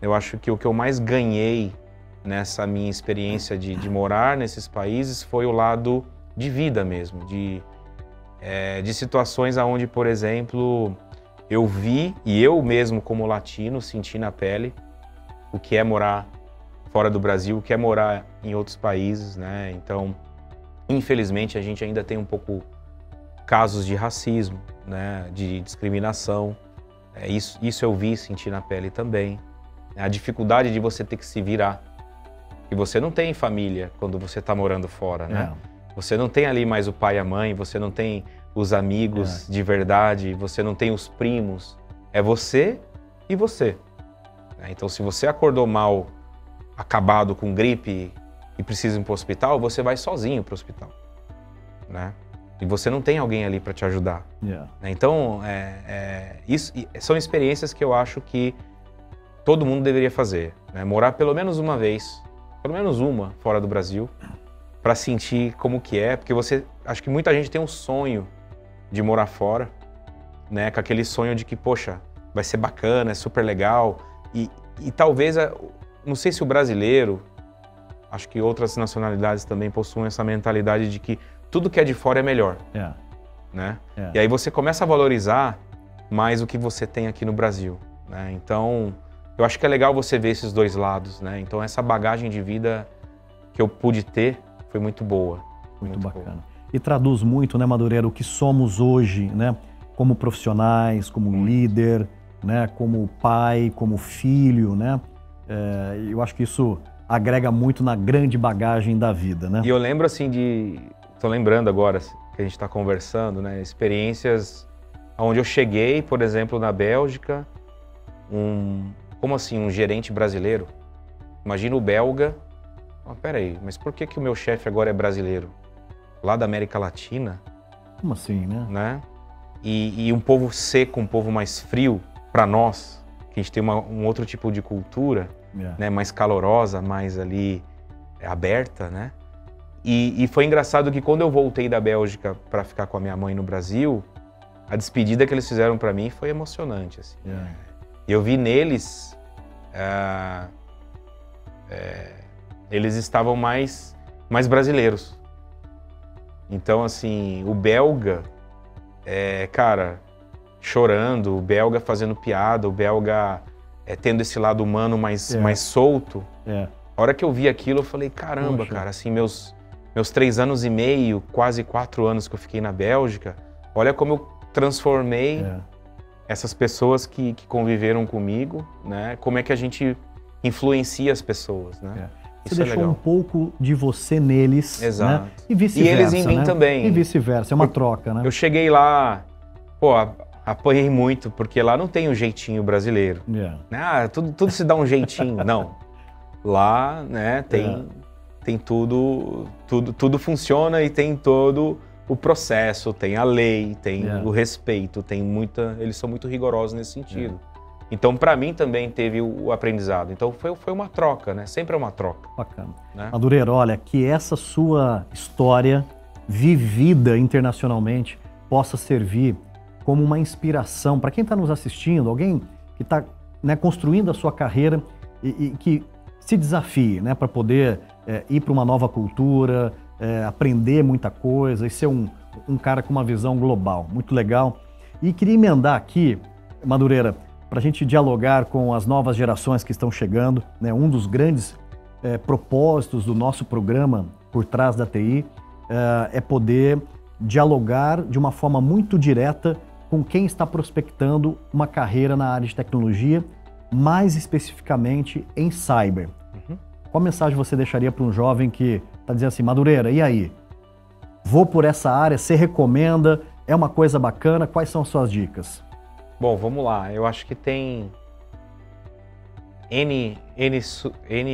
Eu acho que o que eu mais ganhei nessa minha experiência de morar nesses países foi o lado de vida mesmo, de situações onde, por exemplo, eu vi, e eu mesmo como latino senti na pele o que é morar fora do Brasil, o que é morar em outros países, né? Então, infelizmente, a gente ainda tem um pouco casos de racismo, né? De discriminação. Isso eu vi e senti na pele também. A dificuldade de você ter que se virar. E você não tem família quando você está morando fora, né? Você não tem ali mais o pai e a mãe, você não tem os amigos de verdade, você não tem os primos. É você e você. Então, se você acordou mal, acabado com gripe e precisa ir para o hospital, você vai sozinho para o hospital, né? E você não tem alguém ali para te ajudar. Então, isso são experiências que eu acho que todo mundo deveria fazer, né? Morar pelo menos uma vez, pelo menos uma, fora do Brasil, para sentir como que é, porque acho que muita gente tem um sonho de morar fora, né? Com aquele sonho de que, poxa, vai ser bacana, é super legal, e talvez, não sei se o brasileiro, acho que outras nacionalidades também possuem essa mentalidade de que tudo que é de fora é melhor, né? E aí você começa a valorizar mais o que você tem aqui no Brasil, né? Então, eu acho que é legal você ver esses dois lados, né? Então, essa bagagem de vida que eu pude ter foi muito boa. Muito bacana. Boa. E traduz muito, né, Madureira, o que somos hoje, né? Como profissionais, como líder, né? Como pai, como filho, né? Eu acho que isso agrega muito na grande bagagem da vida, né? E eu lembro, assim, tô lembrando agora que a gente está conversando, né? Experiências onde eu cheguei, por exemplo, na Bélgica, como assim, um gerente brasileiro? Imagina o belga. Peraí, mas por que o meu chefe agora é brasileiro? Lá da América Latina? Como assim, né? E um povo seco, um povo mais frio, para nós, que a gente tem um outro tipo de cultura, né? Mais calorosa, mais ali aberta, né? E foi engraçado que quando eu voltei da Bélgica para ficar com a minha mãe no Brasil, a despedida que eles fizeram para mim foi emocionante, assim. E eu vi neles, eles estavam mais brasileiros. Então, assim, o belga, cara, chorando, o belga fazendo piada, o belga tendo esse lado humano mais solto. A hora que eu vi aquilo, eu falei, caramba, poxa, cara, assim, meus 3 anos e meio, quase 4 anos que eu fiquei na Bélgica, olha como eu transformei essas pessoas que conviveram comigo, né? Como é que a gente influencia as pessoas, né? Você deixou um pouco de você neles, exato, né? E vice-versa, e eles em mim também. E vice-versa, é uma troca, né? Eu cheguei lá, pô, apanhei muito, porque lá não tem um jeitinho brasileiro. Tudo se dá um jeitinho, não. Lá, né, tem tudo funciona e tem todo o processo, tem a lei, tem o respeito, eles são muito rigorosos nesse sentido. Então, para mim também teve o aprendizado. Então, foi uma troca, né? Sempre é uma troca. Bacana. Né? Madureira, olha, que essa sua história vivida internacionalmente possa servir como uma inspiração para quem está nos assistindo, alguém que está, né, construindo a sua carreira e que se desafie, né, para poder ir para uma nova cultura, aprender muita coisa e ser um cara com uma visão global. Muito legal. E queria emendar aqui, Madureira, para a gente dialogar com as novas gerações que estão chegando, né? Um dos grandes propósitos do nosso programa Por Trás da TI é poder dialogar de uma forma muito direta com quem está prospectando uma carreira na área de tecnologia, mais especificamente em cyber. Qual mensagem você deixaria para um jovem que está dizendo assim, Madureira, e aí? Vou por essa área, você recomenda? É uma coisa bacana? Quais são as suas dicas? Bom, vamos lá. Eu acho que tem N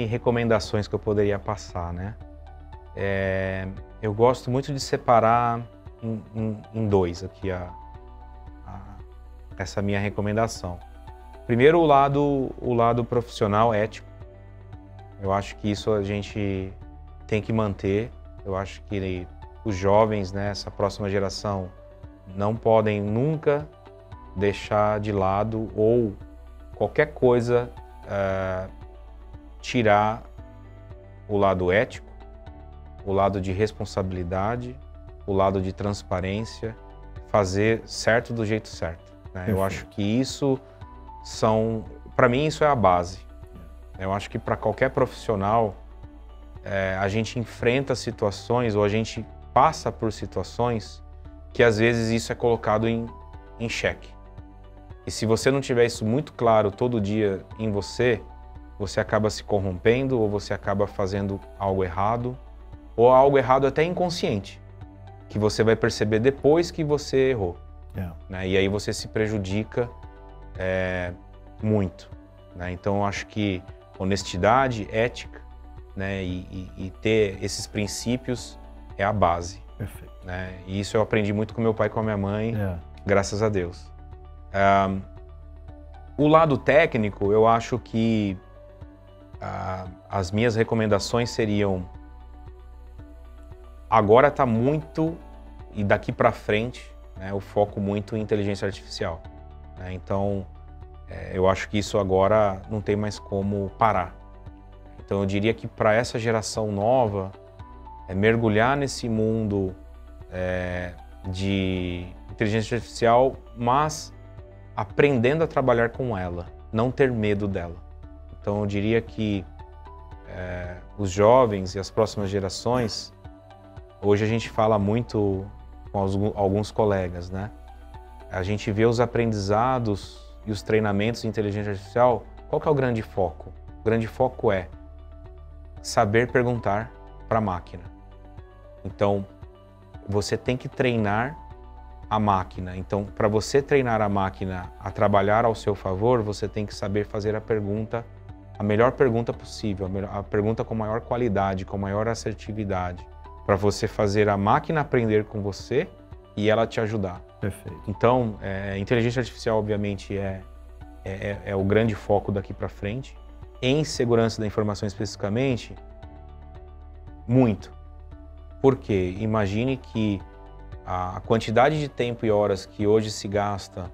recomendações que eu poderia passar, né? Eu gosto muito de separar em dois aqui essa minha recomendação. Primeiro, o lado profissional ético. Eu acho que isso a gente tem que manter. Eu acho que os jovens, né, essa próxima geração, não podem nunca deixar de lado ou qualquer coisa tirar o lado ético, o lado de responsabilidade, o lado de transparência, fazer certo do jeito certo, né? Eu acho que isso para mim isso é a base. Eu acho que para qualquer profissional a gente enfrenta situações ou a gente passa por situações que às vezes isso é colocado em xeque. E se você não tiver isso muito claro todo dia em você, você acaba se corrompendo, ou você acaba fazendo algo errado, ou algo errado até inconsciente, que você vai perceber depois que você errou. Né? E aí você se prejudica muito. Né? Então eu acho que honestidade, ética, né? e ter esses princípios é a base. Perfeito. Né? E isso eu aprendi muito com meu pai e com a minha mãe, graças a Deus. O lado técnico, eu acho que as minhas recomendações seriam: agora está muito, e daqui para frente, né, o foco muito em inteligência artificial. Né? Então, eu acho que isso agora não tem mais como parar. Então, eu diria que para essa geração nova, mergulhar nesse mundo de inteligência artificial, mas aprendendo a trabalhar com ela, não ter medo dela. Então eu diria que os jovens e as próximas gerações, hoje a gente fala muito com alguns colegas, né? A gente vê os aprendizados e os treinamentos de inteligência artificial, qual que é o grande foco? O grande foco é saber perguntar para a máquina. Então, você tem que treinar a máquina. Então, para você treinar a máquina a trabalhar ao seu favor, você tem que saber fazer a melhor pergunta possível, a pergunta com maior qualidade, com maior assertividade, para você fazer a máquina aprender com você e ela te ajudar. Perfeito. Então, inteligência artificial, obviamente, é o grande foco daqui para frente. Em segurança da informação especificamente, muito. Por quê? Imagine que a quantidade de tempo e horas que hoje se gasta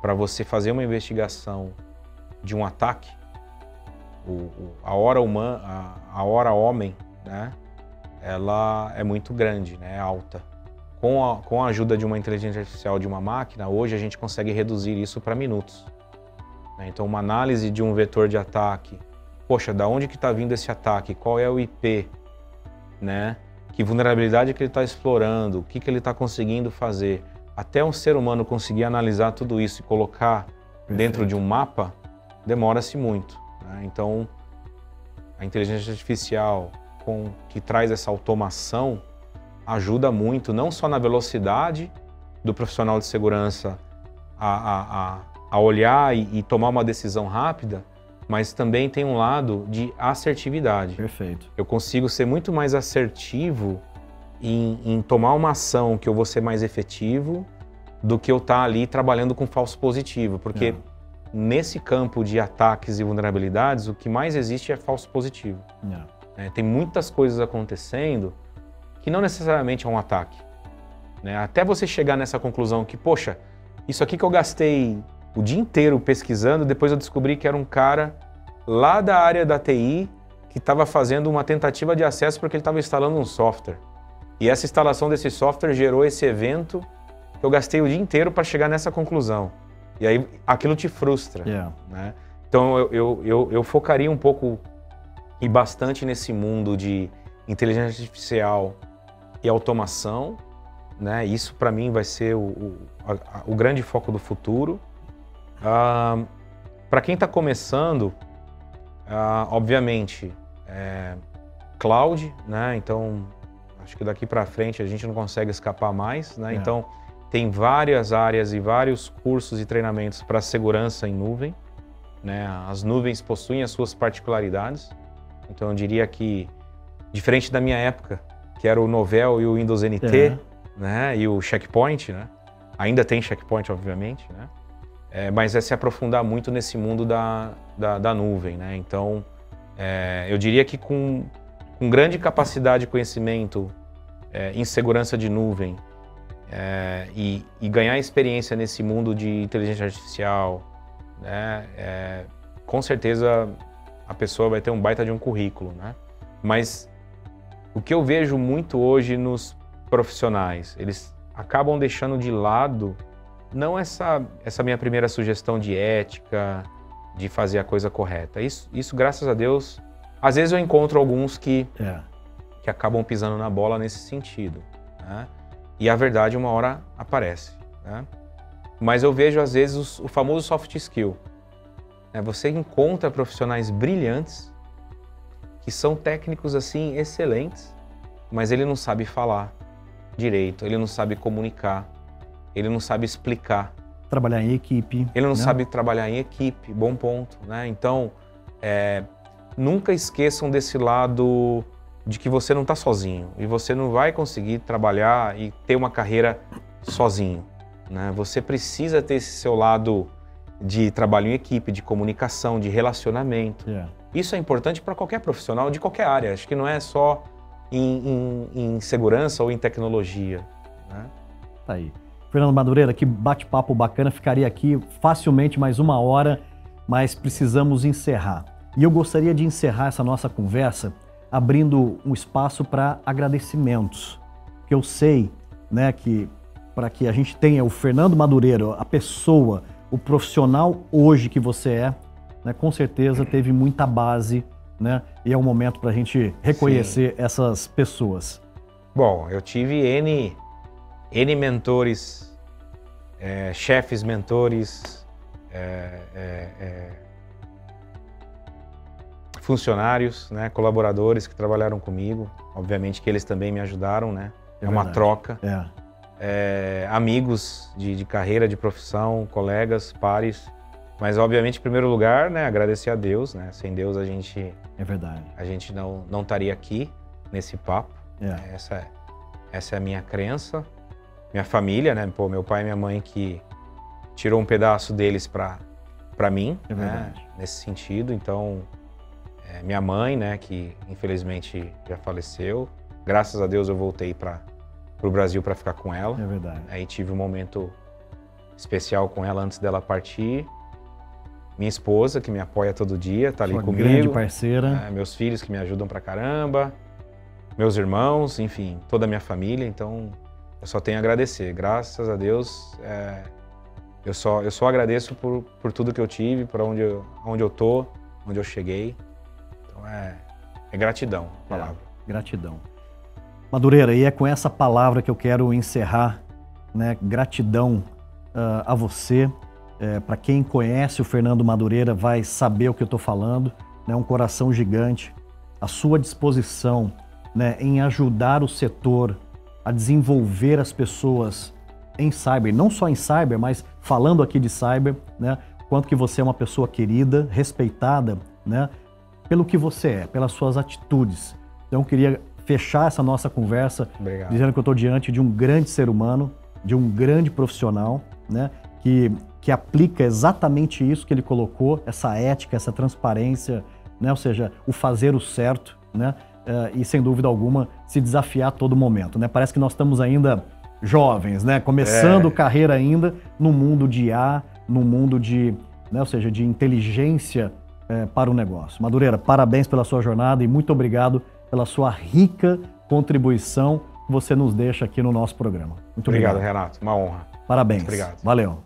para você fazer uma investigação de um ataque, a hora humana, a hora homem, né, ela é muito grande, né, é alta. Com a ajuda de uma inteligência artificial, de uma máquina, hoje a gente consegue reduzir isso para minutos. Né? Então, uma análise de um vetor de ataque, poxa, da onde que está vindo esse ataque? Qual é o IP? Né? Que vulnerabilidade que ele está explorando? O que ele está conseguindo fazer? Até um ser humano conseguir analisar tudo isso e colocar dentro de um mapa, demora-se muito. Né? Então, a inteligência artificial que traz essa automação ajuda muito, não só na velocidade do profissional de segurança a olhar e tomar uma decisão rápida, mas também tem um lado de assertividade. Perfeito. Eu consigo ser muito mais assertivo em tomar uma ação que eu vou ser mais efetivo do que eu estar ali trabalhando com falso positivo, porque nesse campo de ataques e vulnerabilidades, o que mais existe é falso positivo. Tem muitas coisas acontecendo que não necessariamente é um ataque. Né? Até você chegar nessa conclusão que, poxa, isso aqui que eu gastei o dia inteiro pesquisando, depois eu descobri que era um cara lá da área da TI que estava fazendo uma tentativa de acesso porque ele estava instalando um software. E essa instalação desse software gerou esse evento que eu gastei o dia inteiro para chegar nessa conclusão. E aí aquilo te frustra. Né? Então eu focaria um pouco e bastante nesse mundo de inteligência artificial e automação. Né? Isso para mim vai ser o grande foco do futuro. Para quem está começando, obviamente, cloud, né? Então acho que daqui para frente a gente não consegue escapar mais, né? Então tem várias áreas e vários cursos e treinamentos para segurança em nuvem, né? As nuvens possuem as suas particularidades, então eu diria que, diferente da minha época, que era o Novell e o Windows NT, né? E o Checkpoint, né? Ainda tem Checkpoint, obviamente, né? Mas é se aprofundar muito nesse mundo da nuvem, né? Então, eu diria que com grande capacidade de conhecimento em segurança de nuvem e ganhar experiência nesse mundo de inteligência artificial, né? Com certeza a pessoa vai ter um baita de um currículo, né? Mas o que eu vejo muito hoje nos profissionais, eles acabam deixando de lado não essa minha primeira sugestão de ética, de fazer a coisa correta. Isso, graças a Deus, às vezes eu encontro alguns que acabam pisando na bola nesse sentido. Né? E a verdade uma hora aparece. Né? Mas eu vejo às vezes o famoso soft skill. Você encontra profissionais brilhantes que são técnicos assim excelentes, mas ele não sabe falar direito, ele não sabe comunicar, ele não sabe explicar. Trabalhar em equipe. Ele não sabe trabalhar em equipe, bom ponto, né? Então, nunca esqueçam desse lado de que você não está sozinho e você não vai conseguir trabalhar e ter uma carreira sozinho, né? Você precisa ter esse seu lado de trabalho em equipe, de comunicação, de relacionamento. Isso é importante para qualquer profissional de qualquer área. Acho que não é só em segurança ou em tecnologia, né? Tá aí. Fernando Madureira, que bate-papo bacana, ficaria aqui facilmente mais 1 hora, mas precisamos encerrar. E eu gostaria de encerrar essa nossa conversa abrindo um espaço para agradecimentos, que eu sei, né, que para que a gente tenha o Fernando Madureira, a pessoa, o profissional hoje que você é, né, com certeza teve muita base, né, e é um momento para a gente reconhecer essas pessoas. Bom, eu tive N mentores, chefes mentores, funcionários, né, colaboradores que trabalharam comigo. Obviamente que eles também me ajudaram, né? É uma troca. Amigos de carreira, de profissão, colegas, pares. Mas obviamente, em primeiro lugar, né, agradecer a Deus, né? Sem Deus a gente não estaria aqui nesse papo. Essa é a minha crença. Minha família, né? Pô, meu pai e minha mãe que tirou um pedaço deles para mim, né? Nesse sentido. Então, minha mãe, né? Que infelizmente já faleceu. Graças a Deus eu voltei para o Brasil para ficar com ela. Aí tive um momento especial com ela antes dela partir. Minha esposa, que me apoia todo dia, tá ali comigo. Grande parceira. Meus filhos que me ajudam pra caramba. Meus irmãos, enfim, toda a minha família. Então, eu só tenho a agradecer. Graças a Deus, eu só agradeço por tudo que eu tive, por onde eu tô, onde eu cheguei. Então, é gratidão a palavra. Gratidão. Madureira, e é com essa palavra que eu quero encerrar, né? Gratidão a você. Para quem conhece o Fernando Madureira vai saber o que eu estou falando, né? Um coração gigante, a sua disposição, né, em ajudar o setor a desenvolver as pessoas em cyber, não só em cyber, mas falando aqui de cyber, né? Quanto que você é uma pessoa querida, respeitada, né? Pelo que você é, pelas suas atitudes. Então eu queria fechar essa nossa conversa dizendo que eu estou diante de um grande ser humano, de um grande profissional, né? Que aplica exatamente isso que ele colocou, essa ética, essa transparência, né? Ou seja, o fazer o certo, né? E sem dúvida alguma se desafiar a todo momento, né? Parece que nós estamos ainda jovens, né? Começando carreira ainda no mundo de IA, no mundo de, né? Ou seja, de inteligência para o negócio. Madureira, parabéns pela sua jornada e muito obrigado pela sua rica contribuição que você nos deixa aqui no nosso programa. Muito obrigado. Obrigado, Renato. Uma honra. Parabéns. Muito obrigado. Valeu.